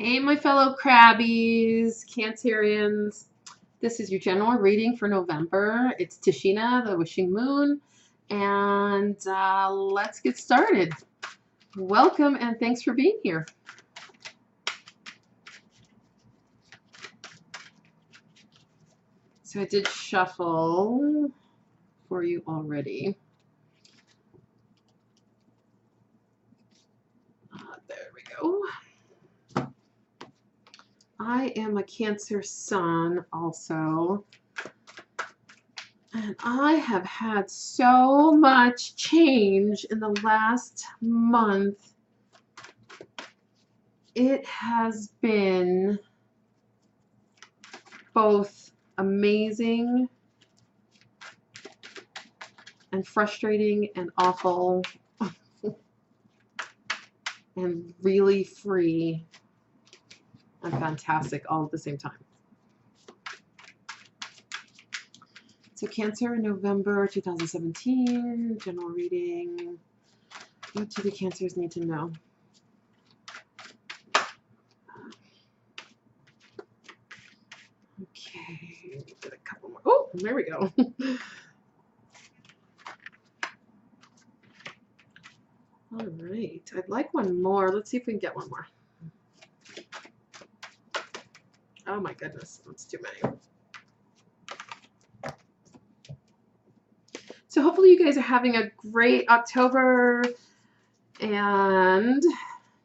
Hey, my fellow crabbies, Cancerians. This is your general reading for November. It's Tashina, the wishing moon, and let's get started. Welcome and thanks for being here. So I did shuffle for you already. There we go. I am a Cancer sun also. And I have had so much change in the last month. It has been both amazing and frustrating and awful and really free and fantastic all at the same time. So Cancer in November 2017, general reading. What do the Cancers need to know? Okay, get a couple more. Oh, there we go. All right, I'd like one more. Let's see if we can get one more. Oh my goodness, that's too many. So hopefully you guys are having a great October and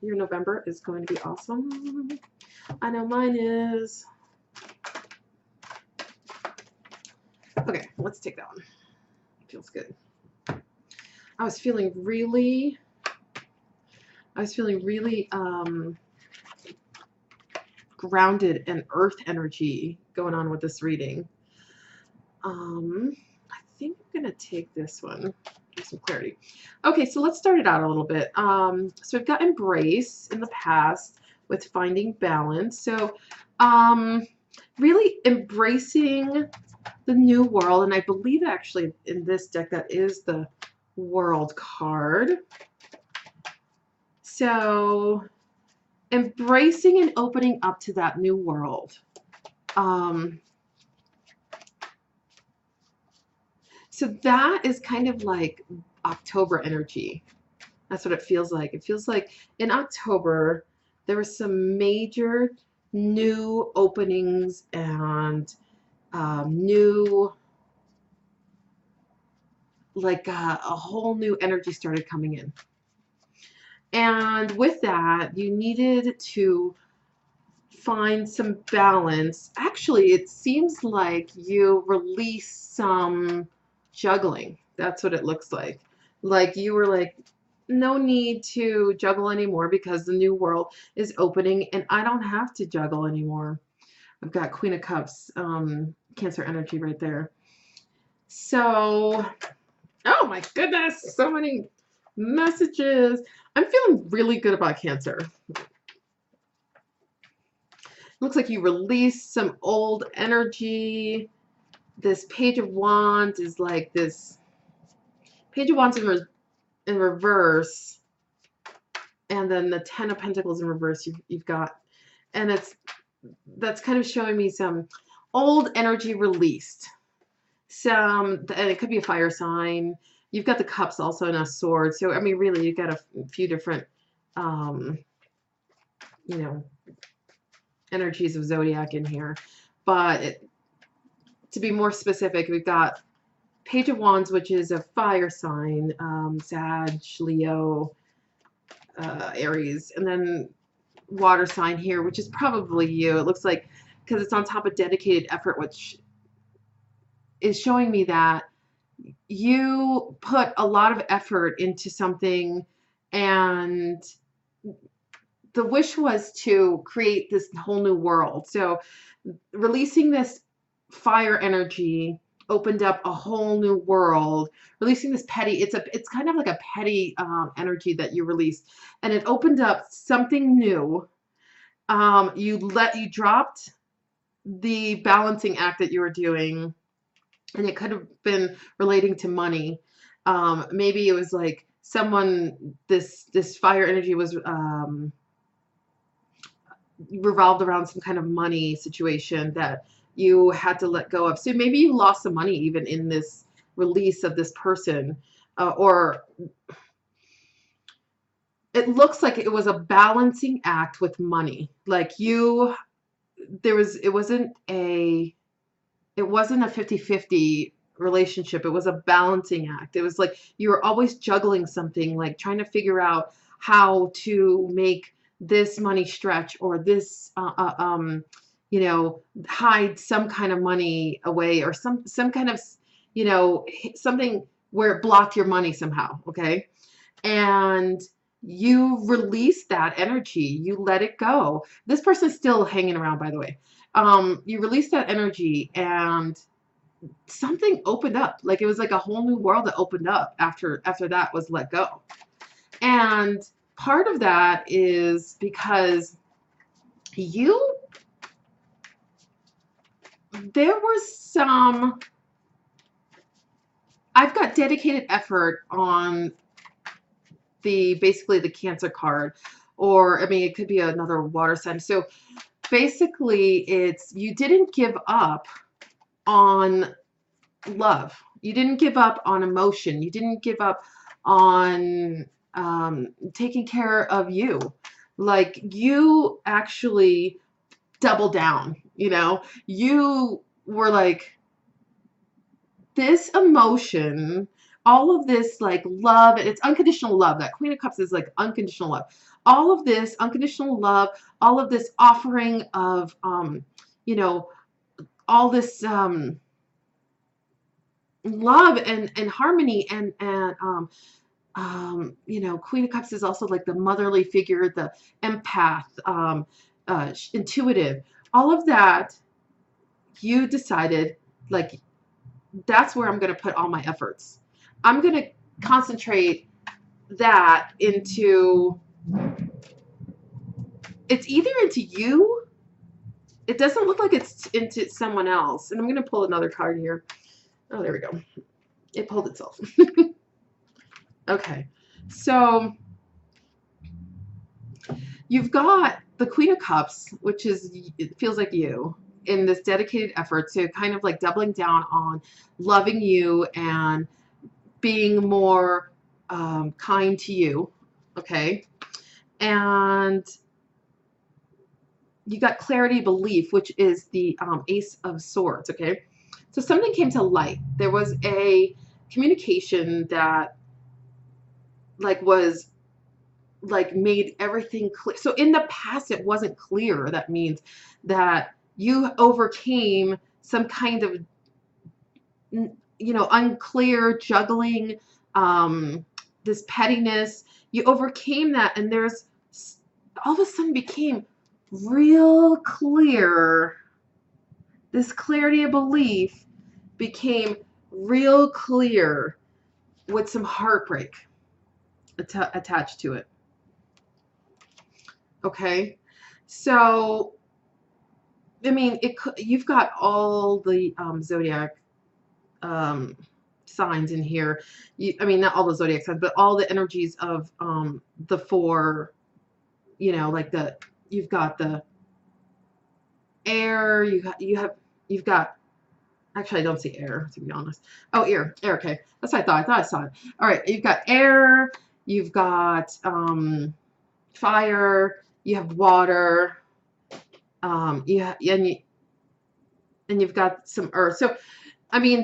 your November is going to be awesome. I know mine is. Okay, let's take that one. Feels good. I was feeling really grounded and earth energy going on with this reading. I think I'm gonna take this one, give some clarity. Okay, so let's start it out a little bit. So we've got embrace in the past with finding balance. So really embracing the new world, and I believe actually in this deck that is the world card. So embracing and opening up to that new world. So that is kind of like October energy. That's what it feels like. It feels like in October there were some major new openings and new, like a whole new energy started coming in. And with that, you needed to find some balance. Actually, it seems like you released some juggling. That's what it looks like. Like you were like, no need to juggle anymore because the new world is opening and I don't have to juggle anymore. I've got Queen of Cups, Cancer energy right there. So, oh my goodness, so many messages. I'm feeling really good about Cancer. Looks like you released some old energy. This Page of Wands is like this. Page of Wands in reverse. And then the Ten of Pentacles in reverse you've got. And that's kind of showing me some old energy released. And it could be a fire sign. You've got the Cups also and a sword. So, I mean, really, you've got a few different, you know, energies of zodiac in here. But to be more specific, we've got Page of Wands, which is a fire sign, Sag, Leo, Aries, and then water sign here, which is probably you. It looks like, because it's on top of dedicated effort, which is showing me that you put a lot of effort into something, and the wish was to create this whole new world. So releasing this fire energy opened up a whole new world. Releasing this petty, it's kind of like a petty energy that you released, and it opened up something new. You dropped the balancing act that you were doing, and it could have been relating to money. Maybe it was like someone, this fire energy was revolved around some kind of money situation that you had to let go of. So maybe you lost some money even in this release of this person, or it looks like it was a balancing act with money. Like it wasn't a 50-50 relationship. It was a balancing act. It was like you were always juggling something, like trying to figure out how to make this money stretch, or this, hide some kind of money away, or some kind of, something where it blocked your money somehow. Okay. And you release that energy, you let it go. This person's still hanging around, by the way. You release that energy, and something opened up. Like it was like a whole new world that opened up after that was let go. And part of that is because there was some, I've got dedicated effort on basically the Cancer card, or I mean, it could be another water sign. So basically it's, you didn't give up on love. You didn't give up on emotion. You didn't give up on taking care of you. Like you actually doubled down, you were like, this emotion, all of this like love, and it's unconditional love. That Queen of Cups is like unconditional love. All of this unconditional love, all of this offering of, all this love and harmony, and Queen of Cups is also like the motherly figure, the empath, intuitive, all of that. You decided, like, that's where I'm going to put all my efforts. I'm going to concentrate that into, it's either into you. It doesn't look like it's into someone else. And I'm going to pull another card here. Oh, there we go. It pulled itself. Okay. So you've got the Queen of Cups, which is, it feels like you, in this dedicated effort to kind of like doubling down on loving you and being more kind to you. Okay. And you got clarity, belief, which is the Ace of Swords. Okay. So something came to light. There was a communication that was made everything clear. So in the past, it wasn't clear. That means that you overcame some kind of, unclear juggling, this pettiness. You overcame that, and there's all of a sudden became real clear. This clarity of belief became real clear with some heartbreak attached to it. Okay, so I mean, you've got all the zodiac signs in here. I mean, not all the zodiac signs, but all the energies of the four. Like you've got the air. You've got. Actually, I don't see air, to be honest. Oh, air. Okay, that's what I thought. I thought I saw it. All right, you've got air. You've got fire. You have water. And you've got some earth. So, I mean,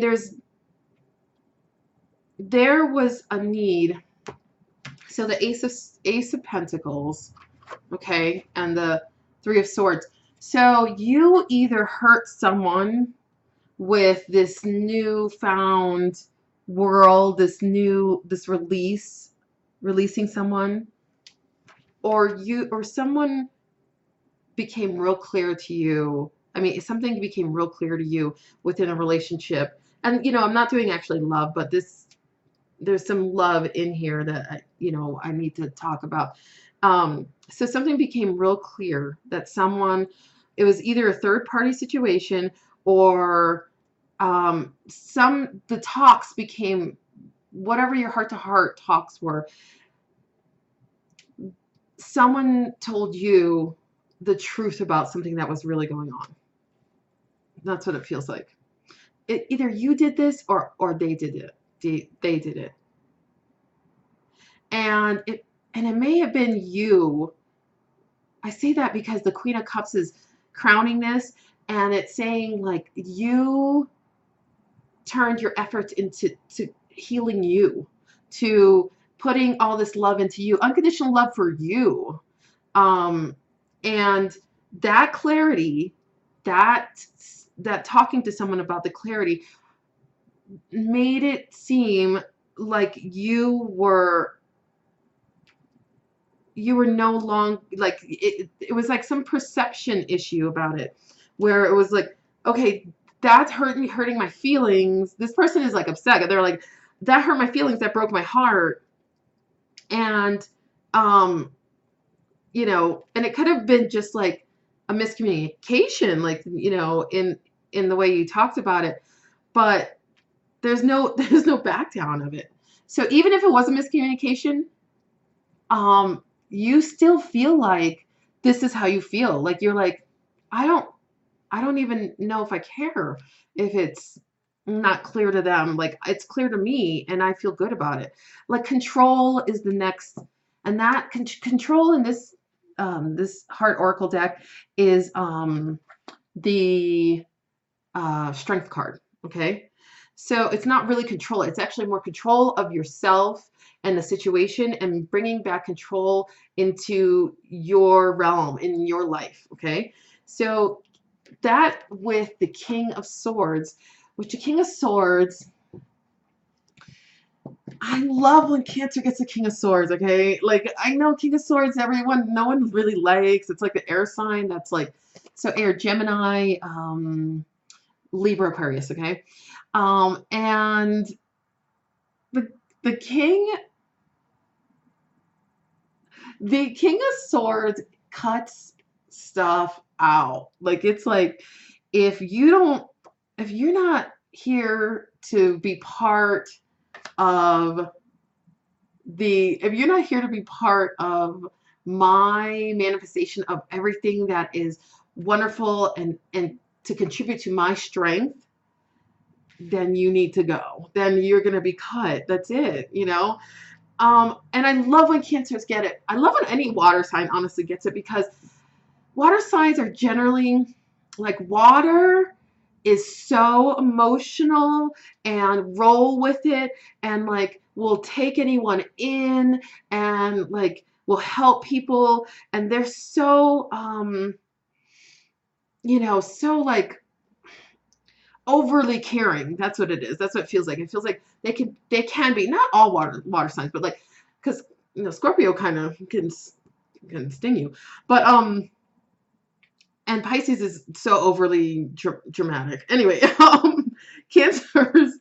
there was a need. So the Ace of Pentacles, okay, and the Three of Swords. So you either hurt someone with this newfound world, this releasing someone, or someone became real clear to you. I mean, something became real clear to you within a relationship. And, I'm not doing actually love, but there's some love in here that, I need to talk about. So something became real clear that it was either a third party situation, or the talks became, whatever your heart to heart talks were, someone told you the truth about something that was really going on. That's what it feels like. Either you did this or they did it. They did it. And it may have been you. I say that because the Queen of Cups is crowning this, and it's saying like you turned your efforts into healing you, to putting all this love into you, unconditional love for you. And that clarity, that talking to someone about the clarity made it seem like you were no longer, like it was like some perception issue about it, where it was like, okay, that's hurting my feelings. This person is like upset. They're like, that hurt my feelings, that broke my heart. And you know, and it could have been just like a miscommunication, like, you know, in the way you talked about it, but there's no back down of it. So even if it was a miscommunication, you still feel like this is how you feel. Like you're like, I don't even know if I care if it's not clear to them. Like it's clear to me and I feel good about it. Like control is the next, and that control in this this Heart Oracle deck is the Strength card. Okay, so it's not really control. It's actually more control of yourself and the situation, and bringing back control into your realm, in your life. Okay, so that with the King of Swords, which the King of Swords, I love when Cancer gets the King of Swords. Okay, like I know King of Swords, no one really likes. It's like the air sign that's like, so air, Gemini, Libra, Aquarius. Okay, and the King of Swords cuts stuff out. Like it's like, if you're not here to be part of my manifestation of everything that is wonderful and to contribute to my strength, then you need to go. Then you're going to be cut. That's it, you know? And I love when Cancers get it. I love when any water sign honestly gets it, because water signs are generally like, water is so emotional and roll with it, and like will take anyone in, and like will help people, and they're so you know, so like overly caring. That's what it is. That's what it feels like. It feels like they can be, not all water signs, but like, because you know, Scorpio kind of can sting you, but and Pisces is so overly dramatic. Anyway, cancers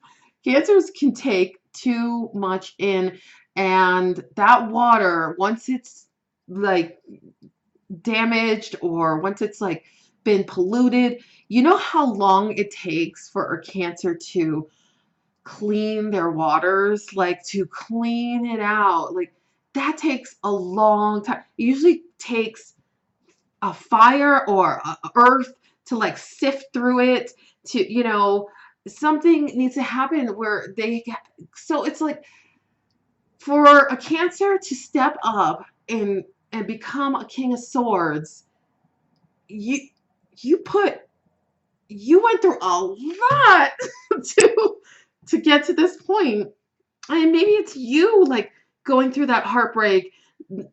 can take too much in, and that water, once it's like damaged, or once it's like been polluted, you know how long it takes for a Cancer to clean their waters, like to clean it out. Like that takes a long time. It usually takes a fire or a earth to like sift through it, to, you know, something needs to happen where so it's like, for a Cancer to step up and become a King of Swords, you went through a lot to get to this point. And maybe it's you like going through that heartbreak,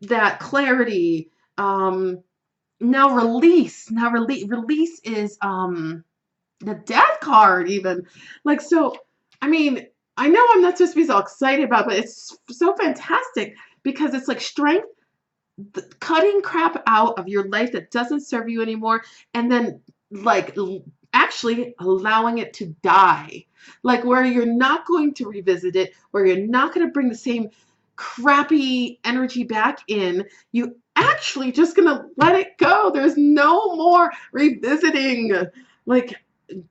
that clarity, now release is the Death card even. Like, so I mean, I know I'm not supposed to be so excited about it, but it's so fantastic, because it's like strength, cutting crap out of your life that doesn't serve you anymore, and then like actually allowing it to die, like where you're not going to revisit it, where you're not going to bring the same crappy energy back in. You actually just gonna let it go. There's no more revisiting. Like,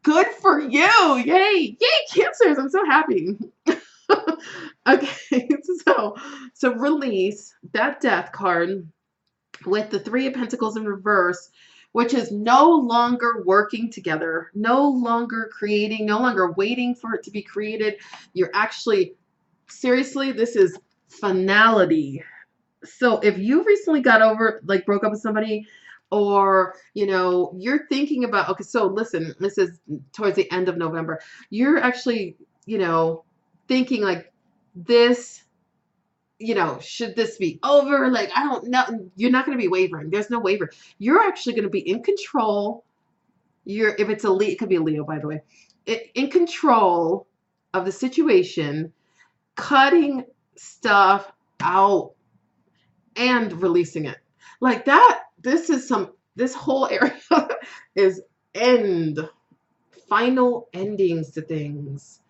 good for you. Yay Cancers, I'm so happy. Okay, so release that Death card, with the Three of Pentacles in reverse, which is no longer working together, no longer creating, no longer waiting for it to be created. You're actually, seriously, this is finality. So if you recently got over, like broke up with somebody, or, you know, you're thinking about, okay, so listen, this is towards the end of November. You're actually, you know, thinking like this, you know, should this be over? Like, I don't know. You're not going to be wavering. There's no wavering. You're actually going to be in control. If it's a Leo, it could be a Leo, by the way, in control of the situation, cutting stuff out and releasing it. Like that, this whole area is final endings to things,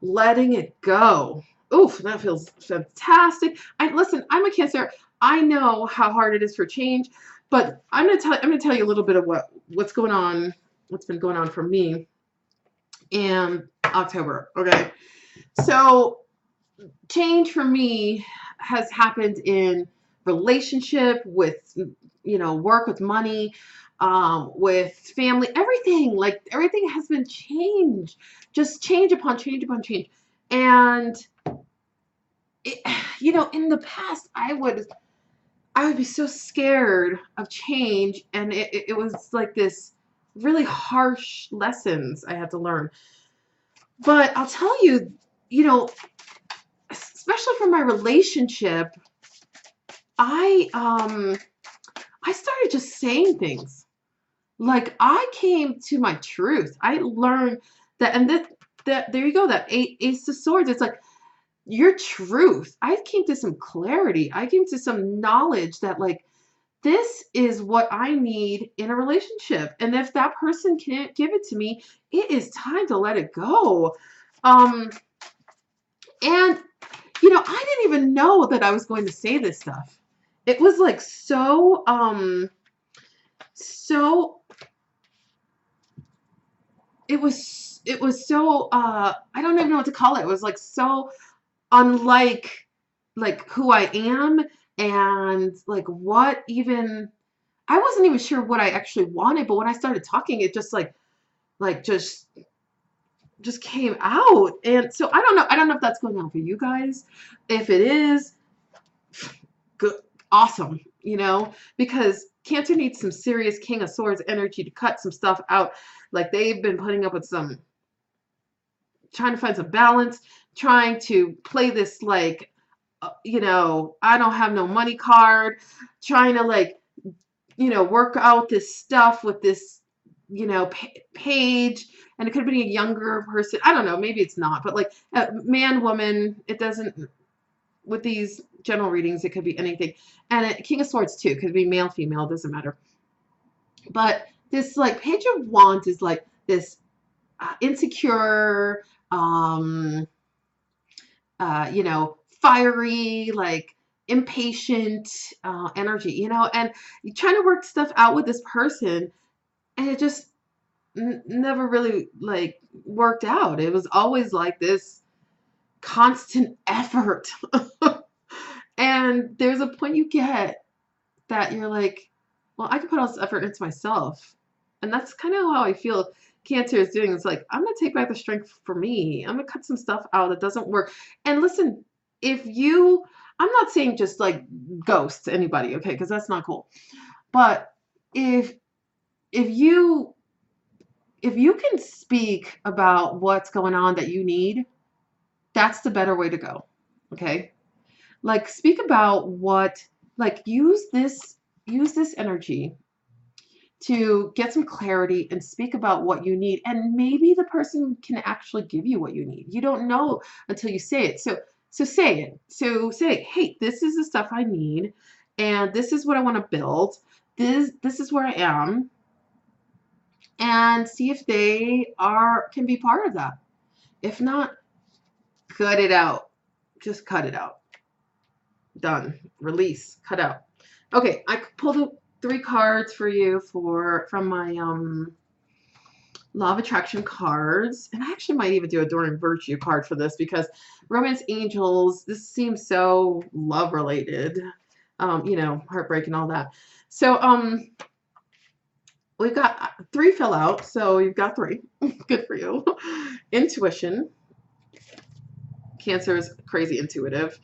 letting it go. Oof, that feels fantastic. Listen, I'm a Cancer. I know how hard it is for change, but I'm gonna tell you a little bit of what's going on, what's been going on for me in October. Okay, so change for me has happened in relationship, with, you know, work, with money, with family, everything. Like everything has been changed, just change upon change upon change. And it, you know, in the past, I would be so scared of change, and it was like this really harsh lessons I had to learn. But I'll tell you, you know, especially for my relationship, I started just saying things. Like I came to my truth. I learned that, and that there you go, that Ace of Swords. It's like your truth. I came to some clarity. I came to some knowledge that like this is what I need in a relationship. And if that person can't give it to me, it is time to let it go. And you know, I didn't even know that I was going to say this stuff. It was like so it was so I don't even know what to call it. It was like so unlike like who I am, and like what even, I wasn't even sure what I actually wanted, but when I started talking, it just like just came out. And so I don't know if that's going on for you guys. If it is, good, awesome, you know, because Cancer needs some serious King of Swords energy to cut some stuff out. Like they've been putting up with some, trying to find some balance, trying to play this like, you know, I don't have no money card, trying to like, you know, work out this stuff with this, you know, page. And it could have been a younger person. I don't know. Maybe it's not, but like man, woman, it doesn't, with these general readings, it could be anything. And King of Swords too, could be male, female, doesn't matter. But this like Page of Wands is like this insecure, you know, fiery, like impatient energy, you know, and you're trying to work stuff out with this person, and it just never really like worked out. It was always like this constant effort. And there's a point you get that you're like, well, I can put all this effort into myself. And that's kind of how I feel Cancer is doing. It's like, I'm going to take back the strength for me. I'm going to cut some stuff out that doesn't work. And listen, I'm not saying just like ghost anybody, okay? Because that's not cool. But if you can speak about what's going on that you need, that's the better way to go, okay? Like speak about what, like use this energy to get some clarity and speak about what you need, and maybe the person can actually give you what you need. You don't know until you say it. So say it. So say, hey, this is the stuff I need, and this is what I want to build. This is where I am, and see if they can be part of that. If not, cut it out. Just cut it out. Done. Release. Cut out. Okay, I pulled 3 cards for you from my Law of Attraction cards, and I actually might even do a Adoring Virtue card for this, because Romance Angels, this seems so love related. you know, heartbreak and all that. So, we've got 3 fill out, so you've got 3. Good for you. Intuition. Cancer is crazy intuitive.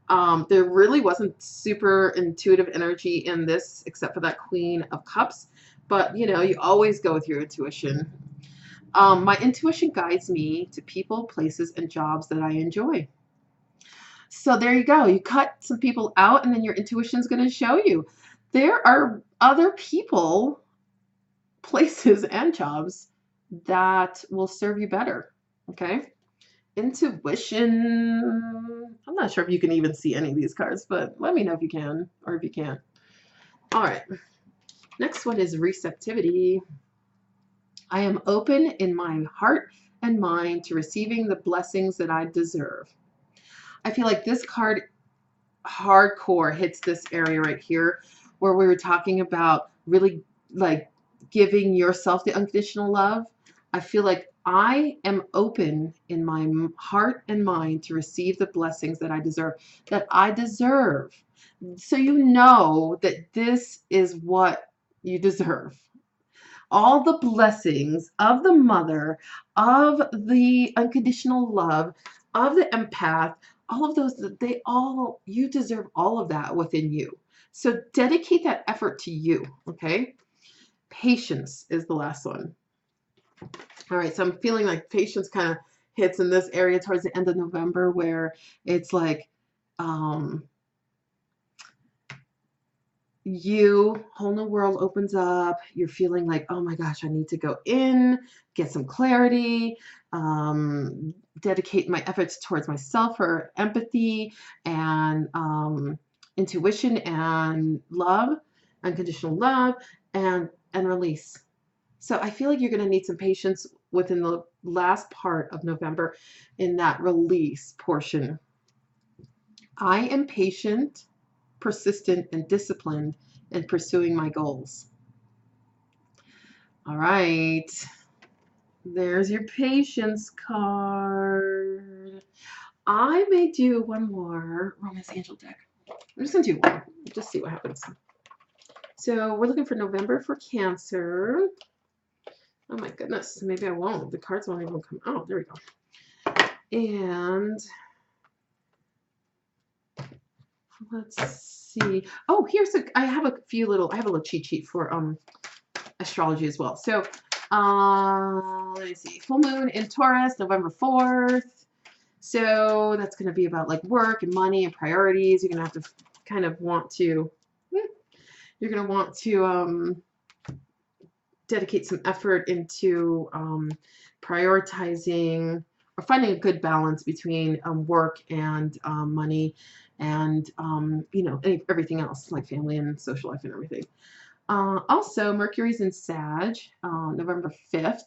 There really wasn't super intuitive energy in this except for that Queen of Cups. But, you know, you always go with your intuition. My intuition guides me to people, places, and jobs that I enjoy. So there you go. You cut some people out, and then your intuition is going to show you. There are other people, places, and jobs that will serve you better. Okay? Intuition. I'm not sure if you can even see any of these cards, but let me know if you can, or if you can't. All right. Next one is receptivity. I am open in my heart and mind to receiving the blessings that I deserve. I feel like this card hardcore hits this area right here where we were talking about really like giving yourself the unconditional love. I feel like I am open in my heart and mind to receive the blessings that I deserve, So you know that this is what you deserve. All the blessings of the mother, of the unconditional love, of the empath, all of those, you deserve all of that within you. So dedicate that effort to you, okay? Patience is the last one. All right, so I'm feeling like patience kind of hits in this area towards the end of November where it's like, whole new world opens up. You're feeling like, oh my gosh, I need to go in, get some clarity, dedicate my efforts towards myself for empathy and intuition and love, unconditional love, and release. So I feel like you're going to need some patience within the last part of November in that release portion. I am patient, persistent, and disciplined in pursuing my goals. All right. There's your patience card. I may do one more Romance Angel deck. I'm just going to do one. Just see what happens. So we're looking for November for Cancer. Oh my goodness. Maybe I won't. The cards won't even come out. There we go. And let's see. Oh, I have a little cheat sheet for astrology as well. So let me see. Full moon in Taurus, November 4th. So that's going to be about like work and money and priorities. You're going to have to kind of dedicate some effort into prioritizing or finding a good balance between work and money and everything else like family and social life and everything. Also, Mercury's in Sag, November 5th.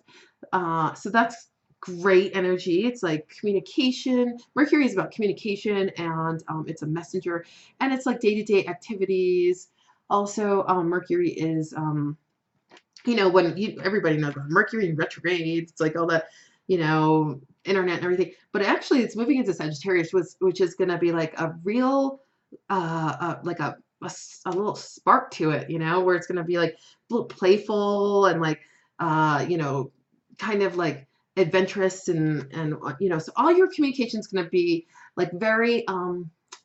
So that's great energy. It's like communication. Mercury is about communication and it's a messenger and it's like day-to-day activities. Also, Mercury is, everybody knows about Mercury in retrograde. It's like all that, internet and everything. But actually, it's moving into Sagittarius, which is going to be like a real, like a little spark to it, where it's going to be like a little playful and like, kind of like adventurous and so all your communication is going to be like very,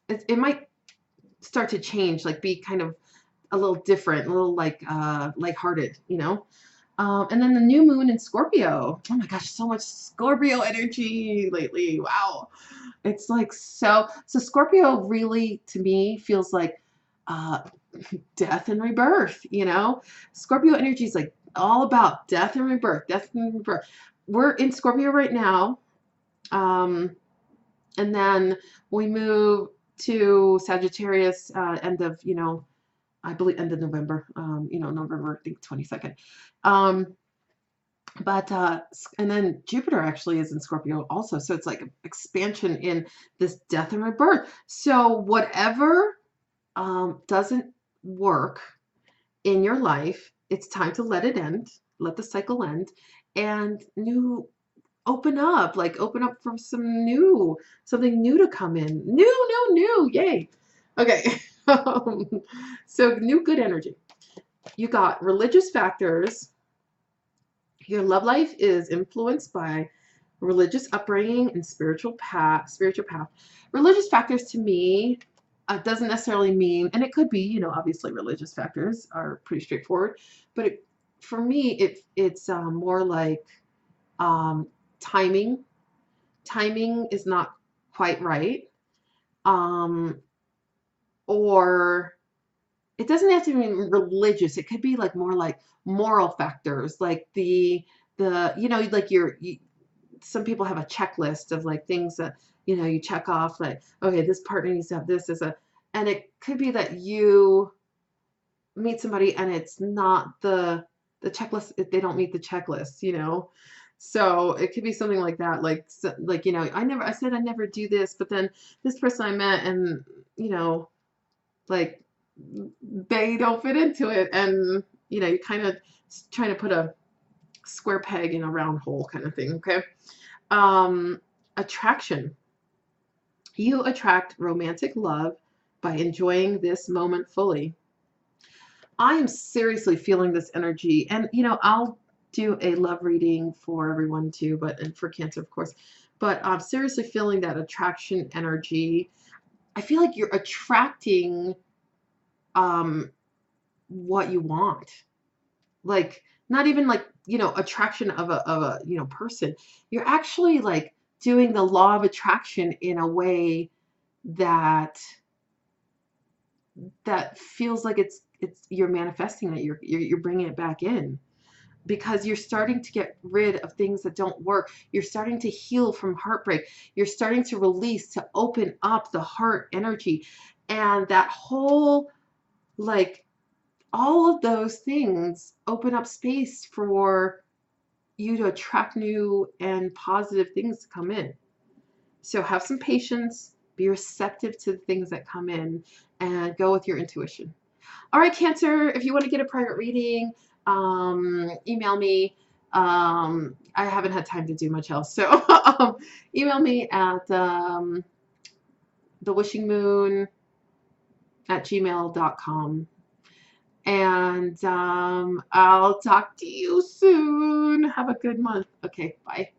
it might start to change, like be kind of a little different, a little like lighthearted, and then the new moon in Scorpio. Oh my gosh, so much Scorpio energy lately. Wow. It's like so Scorpio really to me feels like death and rebirth, Scorpio energy is like all about death and rebirth, We're in Scorpio right now. And then we move to Sagittarius end of, I believe end of November, November, I think 22nd. And then Jupiter actually is in Scorpio also. So it's like an expansion in this death and rebirth. So whatever doesn't work in your life, it's time to let it end, let the cycle end, and open up for something new to come in. New, yay. Okay. So new good energy. You got religious factors. Your love life is influenced by religious upbringing and spiritual path. Religious factors to me doesn't necessarily mean, and it could be, obviously religious factors are pretty straightforward, but for me, it's more like timing. Timing is not quite right, or it doesn't have to be religious. It could be like more like moral factors, like like some people have a checklist of like things that you check off, like, okay, this partner needs to have this as a, and it could be that you meet somebody and it's not the checklist, they don't meet the checklist. So it could be something like that, like I said I never do this, but then this person I met, and like they don't fit into it, and you kind of trying to put a square peg in a round hole kind of thing. Okay. Attraction. You attract romantic love by enjoying this moment fully. I am seriously feeling this energy, and I'll do a love reading for everyone too, and for Cancer, of course. But I'm seriously feeling that attraction energy. I feel like you're attracting what you want. Like, not even like, attraction of a person. You're actually like doing the law of attraction in a way that feels like it's you're manifesting it. You're bringing it back in, because you're starting to get rid of things that don't work. You're starting to heal from heartbreak. You're starting to release, to open up the heart energy, and that whole, like, all of those things open up space for you to attract new and positive things to come in. So have some patience, be receptive to the things that come in, and go with your intuition. All right, Cancer, if you want to get a private reading, email me. I haven't had time to do much else, so email me at thewishingmoon@gmail.com. And I'll talk to you soon. Have a good month. Okay, bye.